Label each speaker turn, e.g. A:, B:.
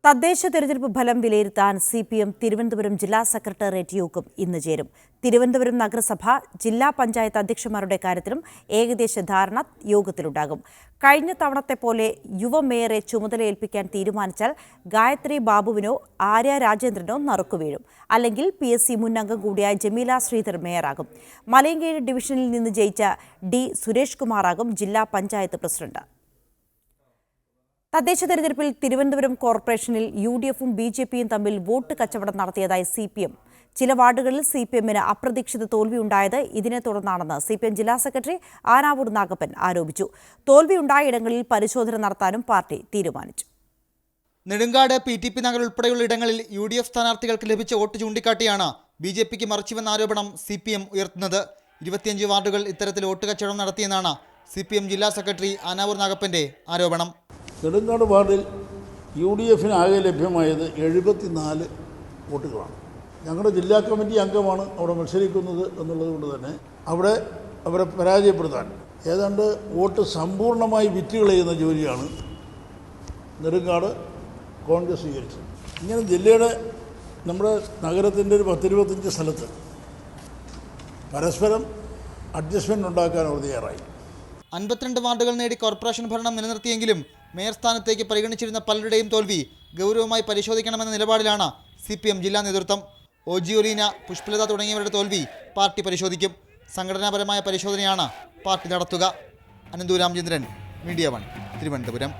A: തദ്ദേശ തെരഞ്ഞെടുപ്പ് ഫലം വിലയിരുത്താൻ CPM തിരുവനന്തപുരം ജില്ലാ സെക്രട്ടേറിയറ്റ് യോഗം ഇന്ന് ചേരും. തിരുവനന്തപുരം നഗരസഭ, ജില്ലാ പഞ്ചായത്ത് അധ്യക്ഷന്മാരുടെ കാര്യത്തിലും ഏകദേശ ധാരണ യോഗത്തിലുണ്ടാകും. കഴിഞ്ഞ തവണത്തെ പോലെ യുവമേയറെ ചുമതലയേൽപ്പിക്കാൻ തീരുമാനിച്ചാൽ ഗായത്രി ബാബുവിനോ ആര്യ രാജേന്ദ്രനോ നറുക്കുവീഴും. അല്ലെങ്കിൽ PSC മുൻ അംഗം കൂടിയായ ജമീല ശ്രീധർ മേയറാകും. മലയങ്കേഴ് ഡിവിഷനിൽ നിന്ന് ജയിച്ച D. സുരേഷ് കുമാറാകും ജില്ലാ പഞ്ചായത്ത് പ്രസിഡന്റ്. തദ്ദേശ തെരഞ്ഞെടുപ്പിൽ തിരുവനന്തപുരം കോർപ്പറേഷനിൽ UDFും BJPയും തമ്മിൽ വോട്ട് കച്ചവടം നടത്തിയതായി CPM. ചില വാർഡുകളിൽ CPMന് അപ്രതീക്ഷിത തോൽവിയുണ്ടായത് ഇതിനെ തുടർന്നാണെന്ന് CPM ജില്ലാ സെക്രട്ടറി ആനാവൂർ നാഗപ്പൻ ആരോപിച്ചു. തോൽവിയുണ്ടായ ഇടങ്ങളിൽ പരിശോധന നടത്താനും പാർട്ടി തീരുമാനിച്ചു.
B: നെടുങ്കാട്, PTP നഗർ ഉൾപ്പെടെയുള്ള ഇടങ്ങളിൽ UDF സ്ഥാനാർത്ഥികൾക്ക് ലഭിച്ച വോട്ട് ചൂണ്ടിക്കാട്ടിയാണ് BJPക്ക് മറിച്ചുവെന്ന ആരോപണം CPM ഉയർത്തുന്നത്. 25 വാർഡുകൾ ഇത്തരത്തിൽ വോട്ട് കച്ചവടം നടത്തിയെന്നാണ് CPM ജില്ലാ സെക്രട്ടറി ആനാവൂർ നാഗപ്പന്റെ ആരോപണം.
C: നെടുങ്കാട് വാർഡിൽ UDFന് ആകെ ലഭ്യമായത് 74 വോട്ടുകളാണ്. ഞങ്ങളുടെ ജില്ലാ കമ്മിറ്റി അംഗമാണ് അവിടെ മത്സരിക്കുന്നത് എന്നുള്ളത് കൊണ്ട് തന്നെ അവിടെ അവരെ പരാജയപ്പെടുത്താൻ ഏതാണ്ട് വോട്ട് സമ്പൂർണ്ണമായി വിറ്റുകളയുന്ന ജോലിയാണ് നെടുങ്കാട് കോൺഗ്രസ് സ്വീകരിച്ചത്. ഇങ്ങനെ ജില്ലയുടെ നമ്മുടെ നഗരത്തിൻ്റെ ഒരു 10-25 സ്ഥലത്ത് പരസ്പരം അഡ്ജസ്റ്റ്മെൻ്റ് ഉണ്ടാക്കാൻ അവർ തയ്യാറായി.
B: 52 വാർഡുകൾ നേടി കോർപ്പറേഷൻ ഭരണം നിലനിർത്തിയെങ്കിലും മേയർ സ്ഥാനത്തേക്ക് പരിഗണിച്ചിരുന്ന പലരുടെയും തോൽവി ഗൗരവമായി പരിശോധിക്കണമെന്ന നിലപാടിലാണ് CPM ജില്ലാ നേതൃത്വം. ഒലീന, പുഷ്പലത തുടങ്ങിയവരുടെ തോൽവി പാർട്ടി പരിശോധിക്കും. സംഘടനാപരമായ പരിശോധനയാണ് പാർട്ടി നടത്തുക. അനന്തു രാമചന്ദ്രൻ, മീഡിയ 1, തിരുവനന്തപുരം.